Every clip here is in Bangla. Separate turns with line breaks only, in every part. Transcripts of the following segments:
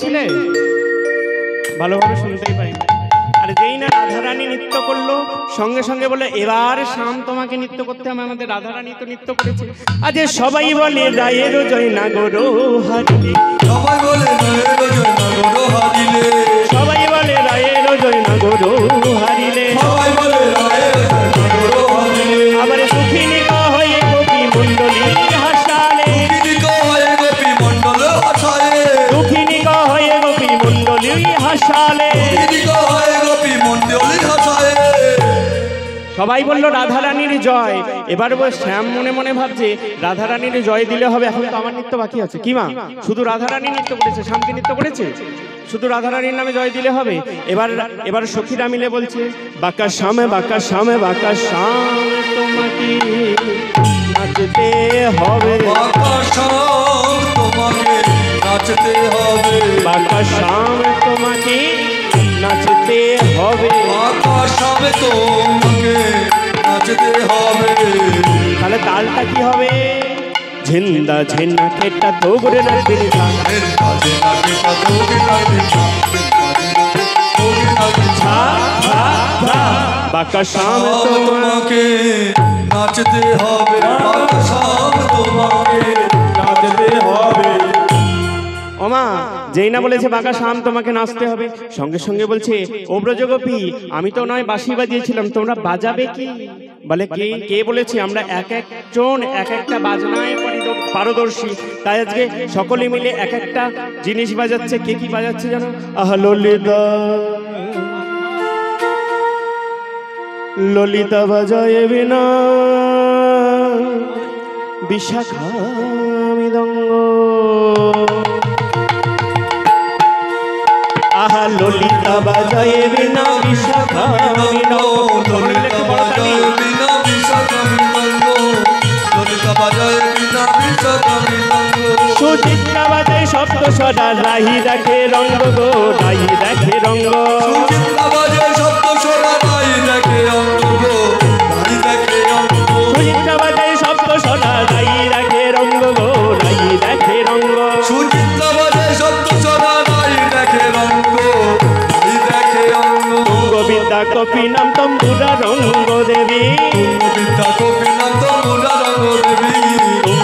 পেয়েছিলে? ভালোভাবে শুনতেই পাই। আর যেই না রাধারানী নৃত্য করলো, সঙ্গে সঙ্গে বলে এবার শাম তোমাকে নৃত্য করতে হবে। আমাদের রাধারানী তো নৃত্য করেছে। আজ সবাই বলে রায়ের জয় নাগর হারিলে,
সবাই বলে রায়ের জয় নাগর হারিলে,
সবাই বলে রায়ের জয় নাগর হারিলে,
সবাই বলে রায়ের জয় নাগর হারিলে।
আবার সুখিনী হয়ে গোপী মণ্ডলী হাসালে,
দুঃখিনী হয়ে গোপী মণ্ডল হাসালে,
দুঃখিনী হয়ে গোপী মণ্ডলী হাসালে।
দুঃখিনী হয়ে গোপী মণ্ডলী হাসালে।
সবাই বলল রাধারানীর জয়। এবার শ্যাম মনে মনে ভাবছে রাধারানীর জয় দিলে হবে, এখন তো আমার নৃত্য বাকি আছে। কি মা, শুধু রাধারানী নৃত্য করেছে, শ্যামকে নৃত্য করেছে? শুধু রাধারানীর নামে জয় দিলে হবে? এবার সখীরা মিলে বলছে বাঁকা শ্যামে বাঁকা শ্যামে বাঁকা শ্যাম তোমাকে নাচতে হবে,
বাঁকা শ্যাম তোমাকে নাচতে হবে,
বাঁকা শ্যাম তোমাকে নাচতে হবে,
বাঁকা শ্যাম তোমাকে নাচতে হবে।
তাহলে তালটা কি হবে? ঝিন্দা ঝিন্না খেটা তোগরে না দিলটা, বাঁকা শ্যাম
তোমাকে নাচতে হবে, বাঁকা শ্যাম তোমাকে নাচতে হবে।
ওমা যেই না বলেছে বাঁকা শ্যাম তোমাকে নাচতে হবে, সঙ্গে সঙ্গে বলছে ও ব্রজগোপী আমি তো নয় বাঁশি বাজিয়েছিলাম, তোমরা বাজাবে কি? বলে কে বলেছে? আমরা এক একজন এক একটা বাজনায় পারদর্শী, তাই আজকে সকলে মিলে এক একটা জিনিস বাজাচ্ছে। কে কি বাজাচ্ছে জানো? আহা ললিতা, ললিতা বাজায় বিনা বিশাখা মৃদঙ্গ, আহা ললিতা বাজায় বিনা বিশাখা মৃদঙ্গ,
ললিতা বাজায় বিনা বিশাখা মৃদঙ্গ, ললিতা বাজায় বিনা বিশাখা মৃদঙ্গ।
সুচিত্রা বাজায় সপ্ত সদা, রাহি দেখে রঙ্গ গো, রাহি দেখে রঙ্গ,
সুচিত্রা বাজায় সপ্ত সদা, রাহি দেখে অঙ্গ গো, রাহি দেখে অঙ্গ।
সুচিত্রা বাজায় সপ্ত সদা, রাহি দেখে রঙ্গ গো, রাহি দেখে রঙ্গ,
সুচিত্রা বাজায় সপ্ত সদা, রাহি দেখে রঙ্গ, রাহি দেখে অঙ্গ।
গোবিন্দা কপি নাম তম্বুরা রঙ্গ দেবী,
বিদ্যা কপি নাম তম্বুরা রঙ্গ দেবী,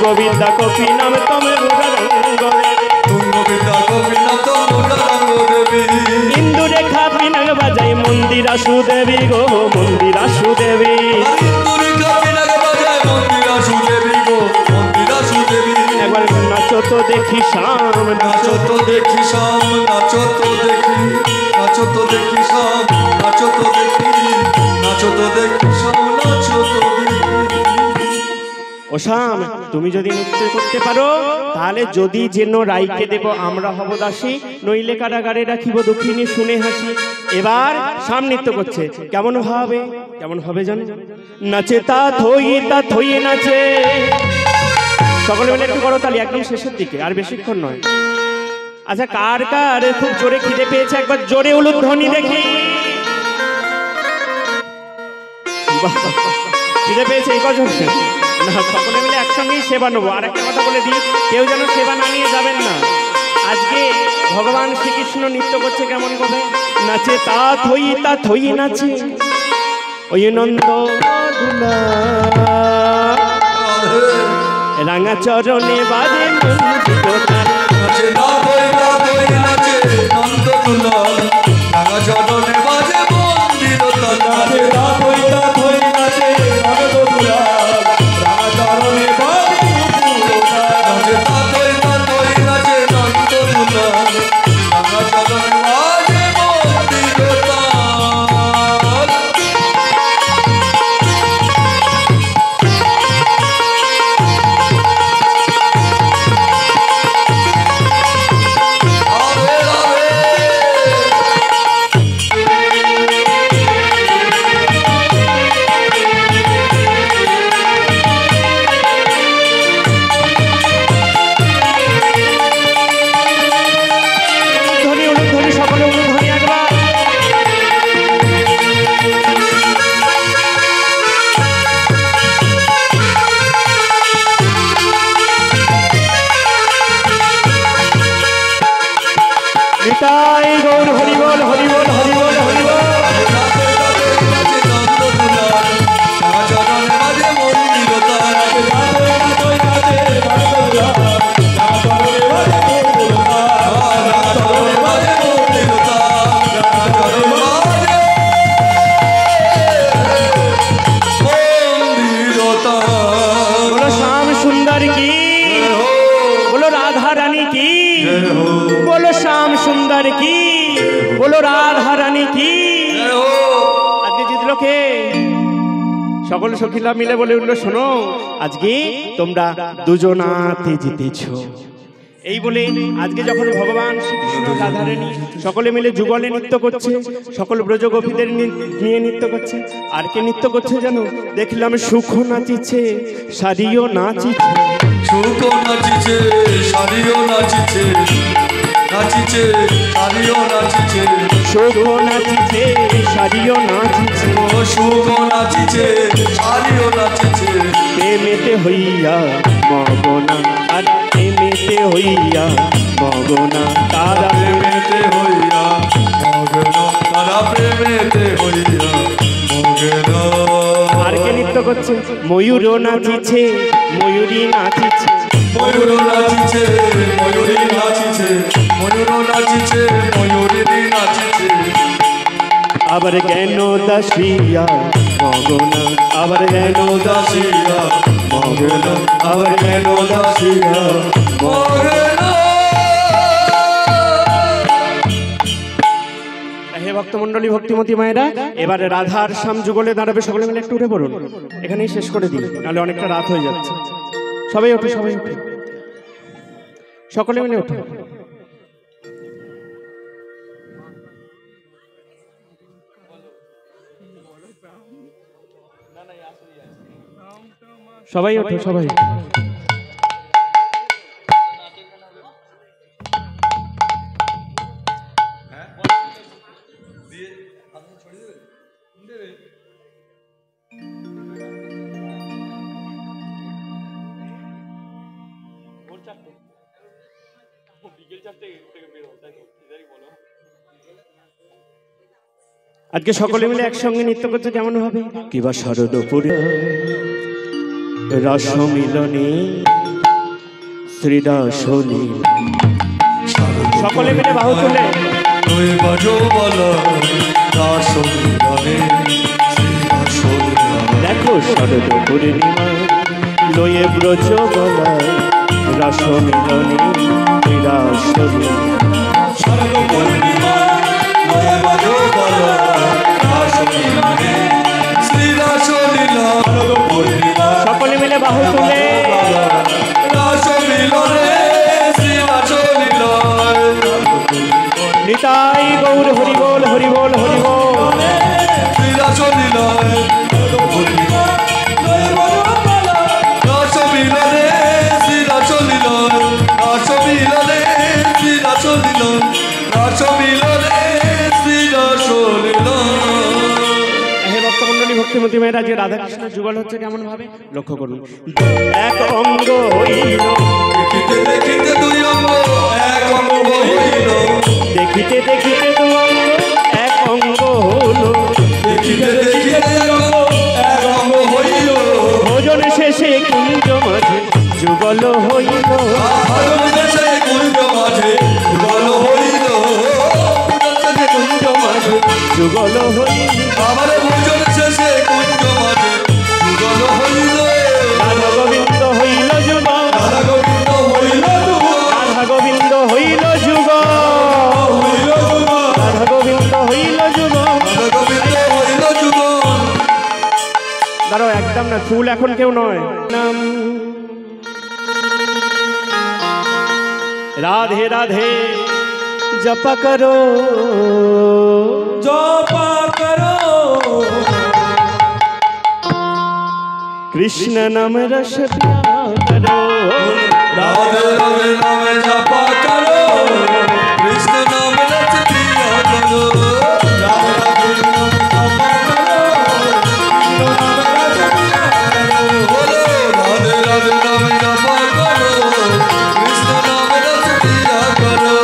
গোবিন্দা কপি নাম তম্বুরা রঙ্গ দেবী,
বিদ্যা কপি নাম তম্বুরা রঙ্গ দেবী।
ইন্দু রেখা পিনাক বাজায় মন্দিরা সুদেবী গো, মন্দিরা সুদেবী,
দুর্গা পিনাক বাজায় মন্দিরা সুদেবী গো, মন্দিরা সুদেবী।
একবার নাচো তো দেখি শ্যাম,
নাচো তো দেখি শ্যাম, নাচো তো দেখি, নাচো তো দেখি শ্যাম, নাচো তো দেখি, নাচো তো দেখি শ্যাম, নাচো তো দেখি।
ও শ্যাম তুমি যদি নৃত্য করতে পারো তাহলে যদি যেন রাইকে দেব আমরা হব দাসী, নইলে কারাগারে রাখিব দুঃখিনী শুনে হাসি। এবার শ্যাম নৃত্য করছে, কেমন হবে? কেমন হবে জানো? নাচে তা থই নাচে। সকলে মিলে একটু করো তালি, একদম শেষের দিকে, আর বেশিক্ষণ নয়। আচ্ছা কার কার খুব জোরে খিদে পেয়েছে একবার জোরে উলুধ্বনি দেখি। খিদে পেয়েছে এই কজন? না সকলে মিলে একসঙ্গেই সেবা নেবো। আর একটা কথা বলে দিই, কেউ যেন সেবা না নিয়ে যাবেন না। আজকে ভগবান শ্রীকৃষ্ণ নৃত্য করছে কেমন করে? নাচে তা থই নাচে ওই নন্দ রাঙা চরণে বাজে
নাচে না থই নাচে নন্দ দুলাল, রাঙা চরণে বাজে মন্দির তাল। নাচে না থই নাচে নন্দ দুলাল, রাঙা চরণে বাজে মন্দির তাল। নাচে না থই নাচে নন্দ দুলাল, রাঙা চরণে বাজে মন্দির তাল।
নিতাই গৌর হরি বল হরি বল হরি বল হরি বল। বলো শ্যাম সুন্দর কি, বলো রাধা রানী কি, বলো শ্যাম সুন্দর কি, বলো রাধা রানী কি। আজকে জিতলো কে? সকল সখীরা মিলে বলে উঠলো, শোনো আজকে তোমরা দুজনাতে জিতেছো। এই বলে আজকে যখন ভগবান শ্রীকৃষ্ণ রাধারানী সকলে মিলে যুগলে নৃত্য করছে, সকল ব্রজ গোপীদের নিয়ে নৃত্য করছে। আর কে নৃত্য করছে জানো? দেখলাম সুখ নাচিছে, সারিও নাচিছে,
সুখ নাচিছে, সারিও নাচিছে, নাচিছে, সারিও নাচিছে,
সুখ নাচিছে, সারিও নাচিছে,
ও সুখ নাচিছে, সারিও নাচিছে।
প্রেমেতে হইয়া মগনা, আর প্রেমেতে হইয়া মগনা, তারা
প্রেমেতে হইয়া মগ্ন, তারা প্রেমেতে হইয়া মগ্ন।
আর কে নৃত্য করছে? ময়ূর নাচিছে, ময়ূরী নাচিছে,
ময়ূর নাচিছে, ময়ূরী নাচিছে, ময়ূর নাচিছে, ময়ূরী নাচিছে।
আবার জ্ঞান দাসিয়া মগনা, আবার জ্ঞান
দাসিয়া মগ্ন,
আবার জ্ঞান দাসিয়া
মগ্ন।
হে ভক্তমণ্ডলী, ভক্তিমতী মায়েরা, এবারে রাধার শ্যাম যুগলে দাঁড়াবে। সকলে মিলে একটু উঠে পড়ুন, এখানেই শেষ করে দিই, নাহলে অনেকটা রাত হয়ে যাচ্ছে। সবাই ওঠো, সবাই ওঠো, সকলে মিলে ওঠো। সবাই ওঠো, সবাই। আজকে সকলে মিলে একসঙ্গে নৃত্য করছে, কেমন হবে? কিবা শরদপুরে রস মিলনে শ্রীদাসনী, সকলে মিলে বাহু তুলে
লয়ে বাজো বলা রাস মিলনে শ্রীদাসনী।
দেখো শরদ পূর্ণিমা লয়ে ব্রজ বলা রস মিলনে শ্রীদাসনী।
শরৎ পূর্ণিমা লয়ে বাজো বলা রাস মিলনে শ্রীদাসনী। শরৎ পূর্ণিমা
সকলে মিলে বাহু তুলে
রাস মিলনে শ্রীদাসনী।
নিতাই গৌর হরি বল হরি বল হরি বল।
শ্রীদাসনী শরৎ পূর্ণিমা লয়ে বাজো বলা রাস মিলনে শ্রীদাসনী। রাস মিলনে শ্রীদাসনী, রাস মিলনে শ্রীদাসনী।
হে ভক্তমণ্ডলী, ভক্তিমতী মেয়েরা, যে রাধাকৃষ্ণের যুগল হচ্ছে কেমন ভাবে লক্ষ্য করুন। এক অঙ্গ হইল,
দেখিতে দেখিতে দুই অঙ্গ এক অঙ্গ হইল,
দেখিতে দেখিতে দু অঙ্গ এক অঙ্গ হলো,
দেখিতে দেখিতে এক অঙ্গ হইল।
ভোজন শেষে কুঞ্জ মাঝে যুগল হইল,
ভজন শেষে কুঞ্জ মাঝে যুগল হইল,
কুঞ্জ মাঝে যুগল হইল।
আমার ভজন শেষে কুঞ্জ মাঝে যুগল হইল।
রাধা গোবিন্দ হইল যুগ,
রাধা গোবিন্দ হইল যুগ,
রাধা গোবিন্দ হইল যুগ,
হইল যুগ,
রাধা গোবিন্দ হইল যুগ।
রাধা গোবিন্দ হইল যুগ।
দাঁড়াও, একদম না, ফুল এখন কেউ নয়। নাম রাধে রাধে জপা করো,
জপা করো
কৃষ্ণ নাম রস পিয়া করো,
রাধে রাধে নামে জপা করো, কৃষ্ণ নাম রস পিয়া করো। রাধে রাধে নামে জপা করো, কৃষ্ণ নাম রস পিয়া করো। বলো রাধে রাধে নামে জপা করো, কৃষ্ণ নাম রস পিয়া করো।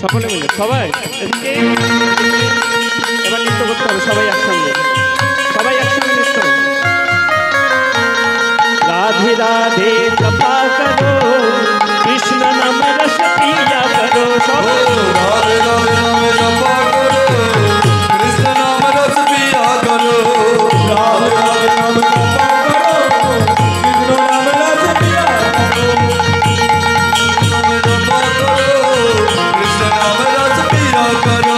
সকলে মিলে সবাই এদিকে এবার নৃত্য করতে হবে সবাই একসঙ্গে নৃত্য। राधे राधे जपा करो कृष्ण नाम रस पिया करो सब
राधे राधे नाम जपा करो कृष्ण नाम रस पिया करो राधे राधे नाम जपा करो कृष्ण नाम रस पिया करो नाम जपा करो कृष्ण नाम रस पिया करो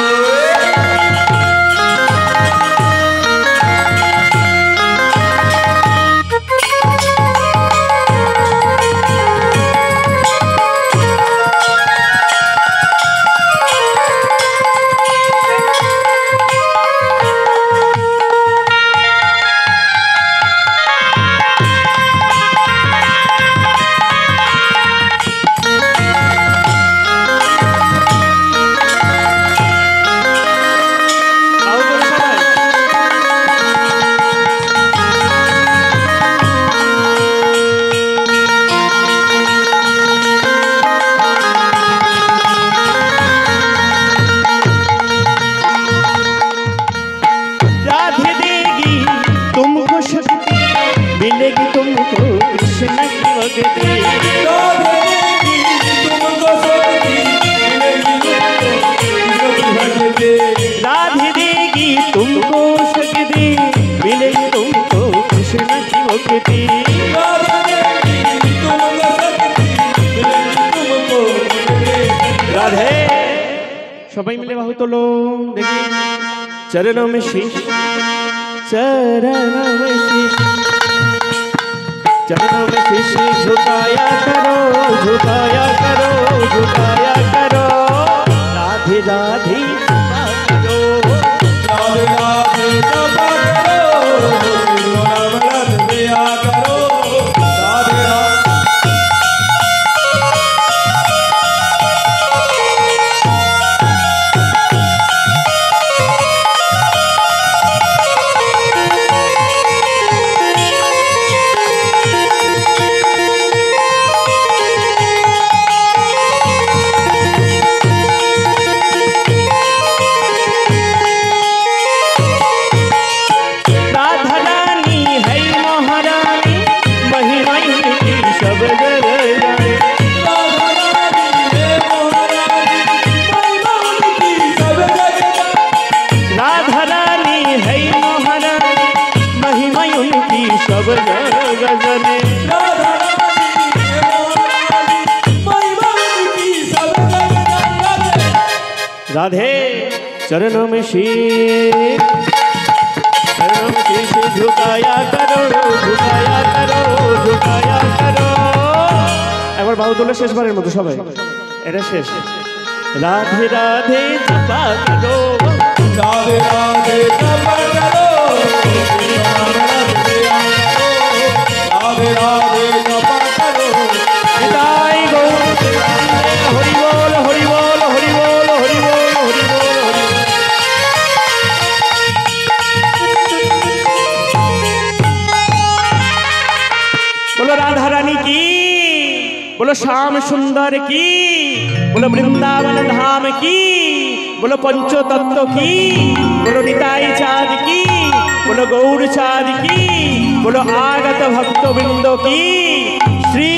मिलेगी तुमको कृष्ण की भक्ति राधे देगी तुमको शक्ति मिलेगी तुमको कृष्ण की भक्ति राधे सबाई मिले बाहु तोलो देखिए चरणों में शीश चरणों में शीश चरणों में शीश झुकाया करो झुकाया करो झुकाया करो राधे राधे करो
राधे राधे जपा करो नाम रस पिया करो राधे राधे
सब गजने राधे चरणों में शीश झुकाया करो झुकाया करो झुकाया करो एक बार बाहु তোলে শেষবারের মতো সবাই এটা শেষ राधे राधे जपा करो
राधे राधे जपा करो राधे राधे जपा करो
निताई गौर हरि बोल हरि बोल हरि बोल हरि बोल हरि बोल बोलो राधा रानी की बोलो श्याम सुंदर की बोलो वृंदावन धाम की बोलो पंचो तत्व की बोलो निताई चाँद की बोलो गौर चाँद की बोलो आगत भक्त बिंदो की श्री